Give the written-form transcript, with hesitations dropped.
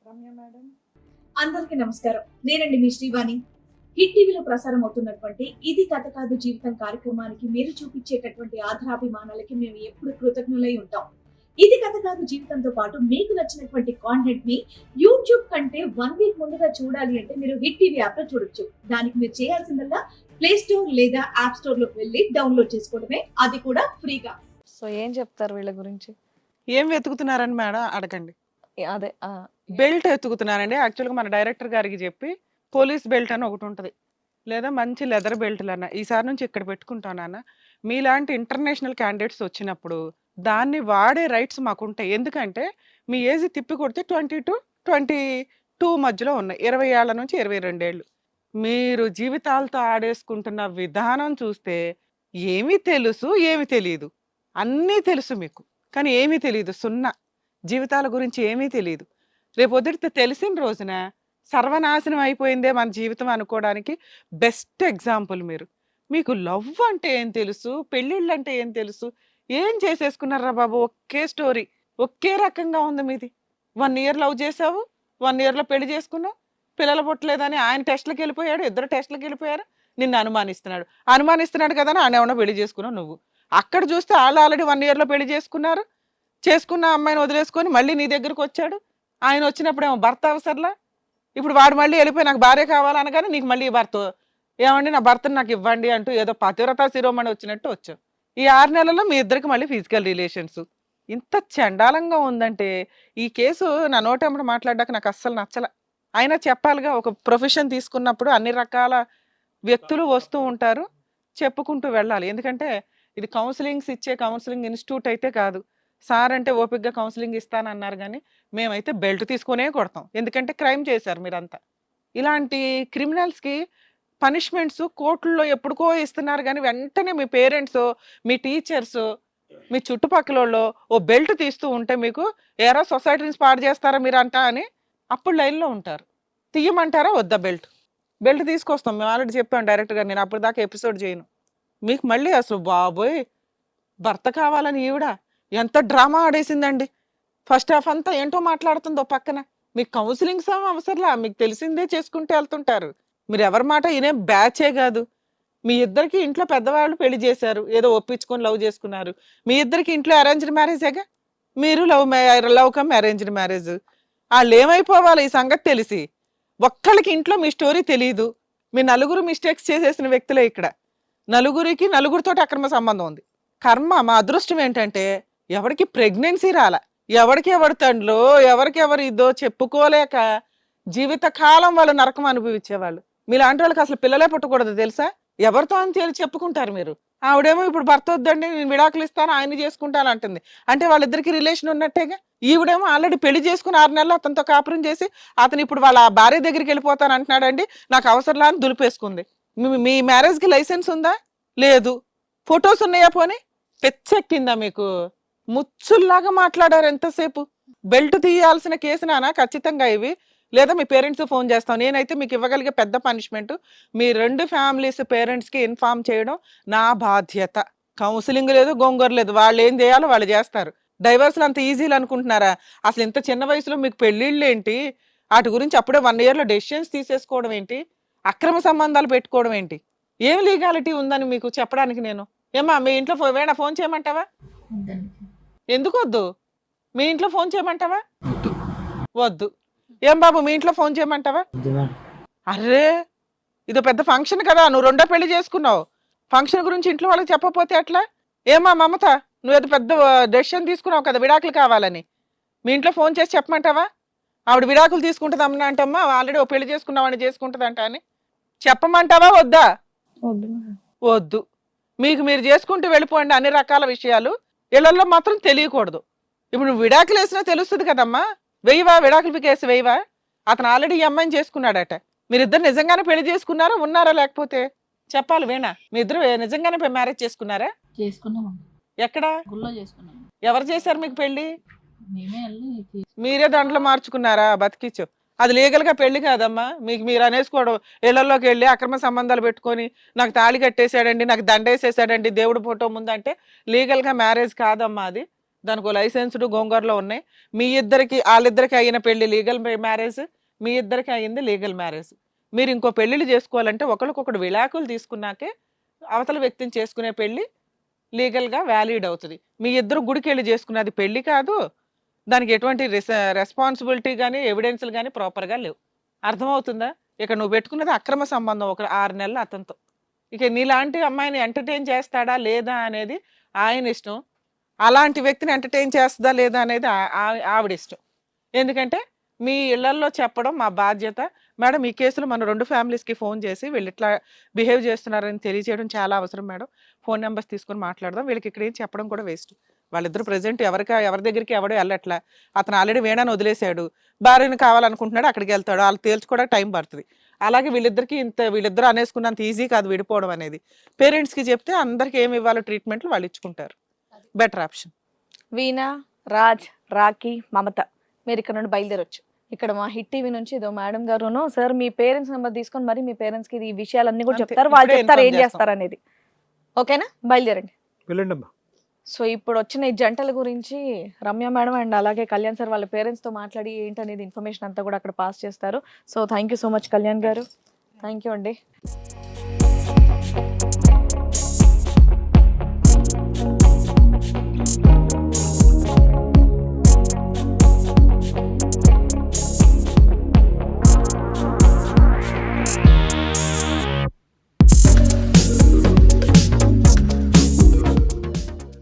Ramya madam. అందరికీ నమస్కారం. నేనండి మీ శ్రీవాణి. హిట్ టీవీలో ప్రసారం అవుతున్నటువంటి ఇది కథ కాదు జీవితం కార్యక్రమానికి మీరు చూపించేటటువంటి ఆధారాభిమానాలకి మేము ఎప్పుడు కృతజ్ఞులై ఉంటాం. ఇది కథ కాదు జీవితంతో పాటు మీకు నచ్చినటువంటి కాంటెంట్ ని యూట్యూబ్ కంటే 1 వీక్ ముందుగా చూడాలి అంటే మీరు హిట్ టీవీ యాప్ లో చూడొచ్చు. దానికి మీరు చేయాల్సిందల్లా ప్లే స్టోర్ లేదా యాప్ స్టోర్ లోకి వెళ్ళి డౌన్లోడ్ చేసుకోవడమే, అది కూడా ఫ్రీగా. సో ఏం చెప్తారు వీళ్ళ గురించి? ఏం వెతుకుతున్నారని మేడం అడగండి. అదే బెల్ట్ వెతుకుతున్నారండి. యాక్చువల్గా మన డైరెక్టర్ గారికి చెప్పి పోలీస్ బెల్ట్ అని ఒకటి ఉంటుంది, లేదా మంచి లెదర్ బెల్ట్లు అన్న ఈసారి నుంచి ఇక్కడ పెట్టుకుంటానన్న. మీలాంటి ఇంటర్నేషనల్ క్యాండిడేట్స్ వచ్చినప్పుడు దాన్ని వాడే రైట్స్ మాకుంటాయి. ఎందుకంటే మీ ఏజ్ తిప్పి కొడితే 22 మధ్యలో ఉన్నాయి, 20 ఏళ్ల నుంచి 22 ఏళ్ళు. మీరు జీవితాలతో ఆడేసుకుంటున్న విధానం చూస్తే ఏమీ తెలుసు ఏమి తెలియదు, అన్నీ తెలుసు మీకు, కానీ ఏమీ తెలియదు. సున్నా జీవితాల గురించి ఏమీ తెలియదు. రేపొద్దుట తెలిసిన రోజున సర్వనాశనం అయిపోయిందే మన జీవితం అనుకోవడానికి బెస్ట్ ఎగ్జాంపుల్ మీరు. మీకు లవ్ అంటే ఏం తెలుసు, పెళ్ళిళ్ళు అంటే ఏం తెలుసు, ఏం చేసేసుకున్నారా బాబు? ఒకే స్టోరీ, ఒకే రకంగా ఉంది మీది. 1 ఇయర్ లవ్ చేసావు, 1 ఇయర్లో పెళ్లి చేసుకున్నావు, పిల్లలు పుట్టలేదని ఆయన టెస్ట్లకు వెళ్ళిపోయాడు, ఇద్దరు టెస్ట్లకు వెళ్ళిపోయారు, నిన్ను అనుమానిస్తున్నాడు కదా అని ఆయన ఏమన్నా పెళ్లి చేసుకున్నావు నువ్వు. అక్కడ చూస్తే వాళ్ళు ఆల్రెడీ 1 ఇయర్లో పెళ్లి చేసుకున్నారు. చేసుకున్న అమ్మాయిని వదిలేసుకొని మళ్ళీ నీ దగ్గరకు వచ్చాడు. ఆయన వచ్చినప్పుడు ఏమో భర్త అవసరంలా. ఇప్పుడు వాడు మళ్ళీ వెళ్ళిపోయి నాకు భార్య కావాలనగానే నీకు మళ్ళీ భర్త ఏమండి నా భర్తను నాకు ఇవ్వండి అంటూ ఏదో పతివ్రత శిరోమణి వచ్చినట్టు వచ్చావు. ఈ 6 నెలల్లో మీ ఇద్దరికి మళ్ళీ ఫిజికల్ రిలేషన్స్. ఇంత చండాలంగా ఉందంటే ఈ కేసు నా నోటెంబడి మాట్లాడ్డాక నాకు అస్సలు నచ్చల. అయినా చెప్పాలిగా, ఒక ప్రొఫెషన్ తీసుకున్నప్పుడు అన్ని రకాల వ్యక్తులు వస్తూ ఉంటారు, చెప్పుకుంటూ వెళ్ళాలి. ఎందుకంటే ఇది కౌన్సిలింగ్స్ ఇచ్చే కౌన్సిలింగ్ ఇన్స్టిట్యూట్ అయితే కాదు. సార్ అంటే ఓపిక్గా కౌన్సిలింగ్ ఇస్తానన్నారు, కానీ మేమైతే బెల్ట్ తీసుకునే కొడతాం. ఎందుకంటే క్రైమ్ చేశారు మీరంతా. ఇలాంటి క్రిమినల్స్కి పనిష్మెంట్స్ కోర్టుల్లో ఎప్పుడుకో ఇస్తున్నారు, కానీ వెంటనే మీ పేరెంట్స్, మీ టీచర్స్, మీ చుట్టుపక్కల వాళ్ళు ఓ బెల్ట్ తీస్తూ ఉంటే మీకు ఏరా సొసైటీని పాడు చేస్తారా మీరంతా అని అప్పుడు లైన్లో ఉంటారు. తీయమంటారా వద్దా బెల్ట్? బెల్ట్ తీసుకొస్తాం మేము, ఆల్రెడీ చెప్పాను డైరెక్ట్గా. నేను అప్పుడు దాకా ఎపిసోడ్ చేయను. మీకు మళ్ళీ అసలు బాబోయ్ భర్త కావాలని ఈవిడ ఎంత డ్రామా ఆడేసిందండి. ఫస్ట్ హాఫ్ అంతా ఏంటో మాట్లాడుతుందో పక్కన. మీకు కౌన్సిలింగ్స్ అవసరంలా, మీకు తెలిసిందే చేసుకుంటూ వెళ్తుంటారు. మీరు ఎవరి మాట ఈయనే బ్యాచే కాదు. మీ ఇద్దరికి ఇంట్లో పెద్దవాళ్ళు పెళ్లి చేశారు, ఏదో ఒప్పించుకొని లవ్ చేసుకున్నారు. మీ ఇద్దరికి ఇంట్లో అరేంజ్డ్ మ్యారేజేగా, మీరు లవ్ కమ్ అరేంజ్డ్ మ్యారేజ్. వాళ్ళు ఏమైపోవాలి ఈ సంగతి తెలిసి? ఒక్కళ్ళకి ఇంట్లో మీ స్టోరీ తెలియదు. మీ నలుగురు మిస్టేక్స్ చేసేసిన వ్యక్తులే ఇక్కడ. నలుగురితో అక్రమ సంబంధం ఉంది. కర్మ, మా అదృష్టం ఏంటంటే ఎవరికి ప్రెగ్నెన్సీ రాల, ఎవరికి ఎవరి తండ్రులు ఎవరికి ఎవరి ఇదో చెప్పుకోలేక జీవితకాలం వాళ్ళు నరకం అనుభవించేవాళ్ళు. మీలాంటి వాళ్ళకి అసలు పిల్లలే పుట్టకూడదు తెలుసా? ఎవరితో అని చెప్పుకుంటారు మీరు. ఆవిడేమో ఇప్పుడు భర్త వద్దండి నేను విడాకులు ఇస్తాను ఆయన్ని చేసుకుంటాను అంటుంది. అంటే వాళ్ళిద్దరికి రిలేషన్ ఉన్నట్టేగా. ఈవిడేమో ఆల్రెడీ పెళ్లి చేసుకుని 6 నెలలు అతనితో కాపురం చేసి అతను ఇప్పుడు వాళ్ళ భార్య దగ్గరికి వెళ్ళిపోతాను అంటున్నాడండి. నాకు అవసరంలా అని దులిపేసుకుంది. మీ మ్యారేజ్కి లైసెన్స్ ఉందా? లేదు. ఫొటోస్ ఉన్నాయా? పోనీ పెచ్చెక్కిందా మీకు? ముచ్చుల్లాగా మాట్లాడారు ఎంతసేపు. బెల్ట్ తీయాల్సిన కేసు నానా ఖచ్చితంగా ఇవి, లేదా మీ పేరెంట్స్ ఫోన్ చేస్తాం. నేనైతే మీకు ఇవ్వగలిగే పెద్ద పనిష్మెంట్ మీ 2 ఫ్యామిలీస్ పేరెంట్స్కి ఇన్ఫార్మ్ చేయడం నా బాధ్యత. కౌన్సిలింగ్ లేదు, గొంగూర లేదు, వాళ్ళు ఏం చేయాలో వాళ్ళు చేస్తారు. డైవర్స్లు అంత ఈజీలు అనుకుంటున్నారా? అసలు ఇంత చిన్న వయసులో మీకు పెళ్ళిళ్ళు ఏంటి? వాటి గురించి అప్పుడే 1 ఇయర్లో డెసిషన్స్ తీసేసుకోవడం ఏంటి? అక్రమ సంబంధాలు పెట్టుకోవడం ఏంటి? ఏం లీగాలిటీ ఉందని మీకు చెప్పడానికి నేను. ఏమా మీ ఇంట్లో వేణా ఫోన్ చేయమంటావా? ఎందుకు వద్దు? మీ ఇంట్లో ఫోన్ చేయమంటావా? వద్దు. ఏం బాబు మీ ఇంట్లో ఫోన్ చేయమంటావా? అరే ఇదో పెద్ద ఫంక్షన్ కదా, నువ్వు 2వ పెళ్లి చేసుకున్నావు. ఫంక్షన్ గురించి ఇంట్లో వాళ్ళకి చెప్పకపోతే ఎట్లా? ఏమా మమత, నువ్వేదో పెద్ద డెసిషన్ తీసుకున్నావు కదా విడాకులు కావాలని, మీ ఇంట్లో ఫోన్ చేసి చెప్పమంటావా? ఆవిడ విడాకులు తీసుకుంటుంది అమ్మ అంటమ్మా, ఆల్రెడీ ఓ పెళ్లి చేసుకున్నావని చేసుకుంటుందంట అని చెప్పమంటావా వద్దా? వద్దు. మీకు మీరు చేసుకుంటూ వెళ్ళిపోండి అన్ని రకాల విషయాలు. ఇళ్లలో మాత్రం తెలియకూడదు. ఇప్పుడు నువ్వు విడాకులు వేసినా తెలుస్తుంది కదమ్మా. వెయ్యవా విడాకులు కేసు వెయ్యవా? అతను ఆల్రెడీ ఈ అమ్మాయిని చేసుకున్నాడట. మీరిద్దరు నిజంగానే పెళ్లి చేసుకున్నారా, ఉన్నారా? లేకపోతే చెప్పాలి వేణా, మీ ఇద్దరు నిజంగానే మ్యారేజ్ చేసుకున్నారా? ఎక్కడ? ఎవరు చేశారు మీకు పెళ్లి? మీరే దాంట్లో మార్చుకున్నారా? బతికిచ్చు. అది లీగల్ గా పెళ్లి కాదమ్మా. మీకు మీరు అనేసుకోవడం, ఇళ్లలోకి వెళ్ళి అక్రమ సంబంధాలు పెట్టుకొని నాకు తాళి కట్టేశాడండి, నాకు దండేసేసాడండి దేవుడు ఫోటో ముందంటే లీగల్ గా మ్యారేజ్ కాదమ్మా అది. దానికి లైసెన్స్డ్ గోంగూరలో ఉన్నాయి. మీ ఇద్దరికి వాళ్ళిద్దరికి అయిన పెళ్లి లీగల్ మ్యారేజ్, మీ ఇద్దరికి అయింది లీగల్ మ్యారేజ్. మీరు ఇంకో పెళ్లిళ్ళు చేసుకోవాలంటే ఒకరికొకడు విడాకులు తీసుకున్నాకే అవతల వ్యక్తిని చేసుకునే పెళ్లి లీగల్గా వ్యాలిడ్ అవుతుంది. మీ ఇద్దరు గుడికి వెళ్ళి చేసుకున్నది పెళ్లి కాదు, దానికి ఎటువంటి రెస్పాన్సిబిలిటీ కానీ ఎవిడెన్స్లు కానీ ప్రాపర్గా లేవు. అర్థమవుతుందా? ఇక నువ్వు పెట్టుకున్నది అక్రమ సంబంధం, ఒక 6 నెలలు అతనితో. ఇక నీలాంటి అమ్మాయిని ఎంటర్టైన్ చేస్తాడా లేదా అనేది ఆయన ఇష్టం, అలాంటి వ్యక్తిని ఎంటర్టైన్ చేస్తుందా లేదా అనేది ఆవిడ ఇష్టం. ఎందుకంటే మీ ఇళ్లల్లో చెప్పడం మా బాధ్యత. మేడం ఈ కేసులో మనం 2 ఫ్యామిలీస్కి ఫోన్ చేసి వీళ్ళు ఇట్లా బిహేవ్ చేస్తున్నారని తెలియజేయడం చాలా అవసరం మేడం. ఫోన్ నెంబర్స్ తీసుకొని మాట్లాడదాం. వీళ్ళకి ఇక్కడ ఏం చెప్పడం కూడా వేస్ట్. వాళ్ళిద్దరు ప్రెజెంట్ ఎవరి దగ్గరికి ఎవడో వెళ్ళట్లా. అతను ఆల్రెడీ వేణాన్ని వదిలేశాడు, భార్యను కావాలనుకుంటున్నాడు, అక్కడికి వెళ్తాడు. వాళ్ళు తేల్చుకోవడానికి టైం పడుతుంది. అలాగే వీళ్ళిద్దరు అనేసుకున్నంత ఈజీ కాదు విడిపోవడం అనేది. పేరెంట్స్కి చెప్తే అందరికి ఏమి ఇవ్వాలో ట్రీట్మెంట్లు వాళ్ళు ఇచ్చుకుంటారు. Better option. వీణా, రాజ్, రాఖీ, మమత మీరు ఇక్కడ నుండి బయలుదేరొచ్చు. ఇక్కడ మా హిట్ టీవీ నుంచి ఏదో మేడం గారును సార్ మీ పేరెంట్స్ నెంబర్ తీసుకొని మరి మీ పేరెంట్స్ కి ఈ విషయాలన్నీ కూడా అంతే. చెప్తారు, వాళ్ళు ఇప్పుడే చెప్తారు ఏం inform చేస్తారు అనేది. ఓకేనా, బయలుదేరండి. వెళ్ళండమ్మా. సో ఇప్పుడు వచ్చిన ఈ జంటల గురించి రమ్య మేడం అండ్ అలాగే కళ్యాణ్ సార్ వాళ్ళ పేరెంట్స్ తో మాట్లాడి ఏంటనేది ఇన్ఫర్మేషన్ అంతా కూడా అక్కడ పాస్ చేస్తారు. So thank you so much Kalyan గారు, థ్యాంక్ యూ అండి.